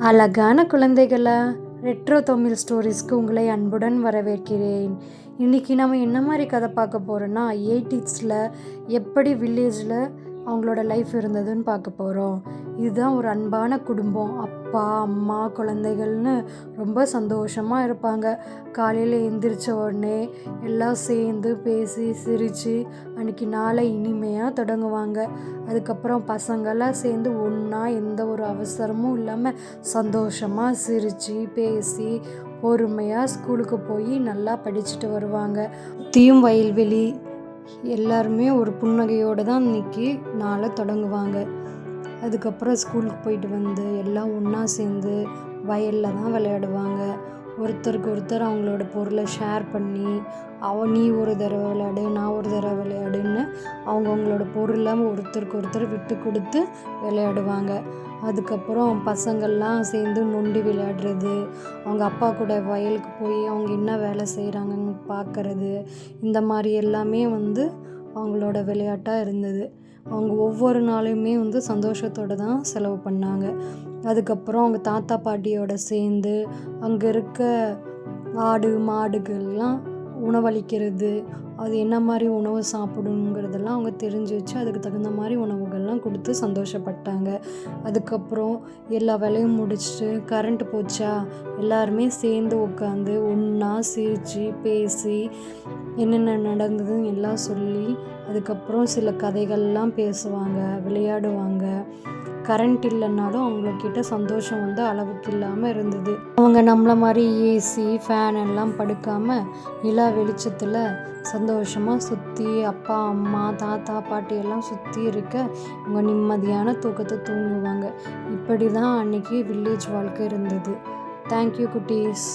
அழகான குழந்தைகளா, ரெட்ரோ தமிழ் ஸ்டோரிஸ்க்கு உங்களை அன்புடன் வரவேற்கிறேன். இன்றைக்கி நம்ம என்ன மாதிரி கதை பார்க்க போகிறோன்னா, 80ஸ்ல எப்படி வில்லேஜில் அவங்களோட லைஃப் இருந்ததுன்னு பார்க்க போகிறோம். இதுதான் ஒரு அன்பான குடும்பம். அப்பா, அம்மா, குழந்தைகள்னு ரொம்ப சந்தோஷமாக இருப்பாங்க. காலையில் எழுந்திரிச்ச உடனே எல்லாம் சேர்ந்து பேசி சிரித்து அன்றைக்கி நாளை இனிமையாக தொடங்குவாங்க. அதுக்கப்புறம் பசங்களாம் சேர்ந்து ஒன்றா எந்த ஒரு அவசரமும் இல்லாமல் சந்தோஷமாக சிரித்து பேசி பொறுமையாக ஸ்கூலுக்கு போய் நல்லா படிச்சுட்டு வருவாங்க. சுற்றியும் வயல்வெளி, எல்லாருமே ஒரு புன்னகையோடு தான் இன்றைக்கி நாளை தொடங்குவாங்க. அதுக்கப்புறம் ஸ்கூலுக்கு போயிட்டு வந்து எல்லாம் ஒன்றா சேர்ந்து வயலில் தான் விளையாடுவாங்க. ஒருத்தருக்கு ஒருத்தர் அவங்களோட பொருளை ஷேர் பண்ணி, நீ ஒரு தடவை விளையாடு, நான் ஒரு தடவை விளையாடுன்னு அவங்கவுங்களோட பொருளை ஒருத்தருக்கு ஒருத்தர் விட்டு கொடுத்து விளையாடுவாங்க. அதுக்கப்புறம் பசங்கள்லாம் சேர்ந்து நொண்டி விளையாடுறது, அவங்க அப்பா கூட வயலுக்கு போய் அவங்க என்ன வேலை செய்கிறாங்கன்னு பார்க்குறது, இந்த மாதிரி எல்லாமே அவங்களோட விளையாட்டாக இருந்தது. அவங்க ஒவ்வொரு நாளையுமே சந்தோஷத்தோடு தான் செலவு பண்ணாங்க. அதுக்கப்புறம் அவங்க தாத்தா பாட்டியோட சேர்ந்து அங்கே இருக்க ஆடு மாடுகள்லாம் உணவளிக்கிறது, அது என்ன மாதிரி உணவு சாப்பிடுங்கிறதெல்லாம் அவங்க தெரிஞ்சு வச்சு அதுக்கு தகுந்த மாதிரி உணவுகள்லாம் கொடுத்து சந்தோஷப்பட்டாங்க. அதுக்கப்புறம் எல்லா வேலையும் முடிச்சுட்டு கரண்ட்டு போச்சா, எல்லாருமே சேர்ந்து உட்காந்து ஒன்றா சிரித்து பேசி என்னென்ன நடந்ததுன்னு எல்லாம் சொல்லி, அதுக்கப்புறம் சில கதைகள்லாம் பேசுவாங்க, விளையாடுவாங்க. கரண்ட் இல்லைன்னாலும் அவங்கக்கிட்ட சந்தோஷம் அளவுக்கு இல்லாமல் இருந்தது. அவங்க நம்மளை மாதிரி ஏசி ஃபேன் எல்லாம் படுக்காமல் நிலா வெளிச்சத்தில் சந்தோஷமாக சுற்றி அப்பா அம்மா தாத்தா பாட்டி எல்லாம் சுற்றி இருக்க அவங்க நிம்மதியான தூக்கத்தை தூங்குவாங்க. இப்படி தான் அன்றைக்கி வில்லேஜ் வாழ்க்கை இருந்தது. தேங்க்யூ குட்டீஸ்.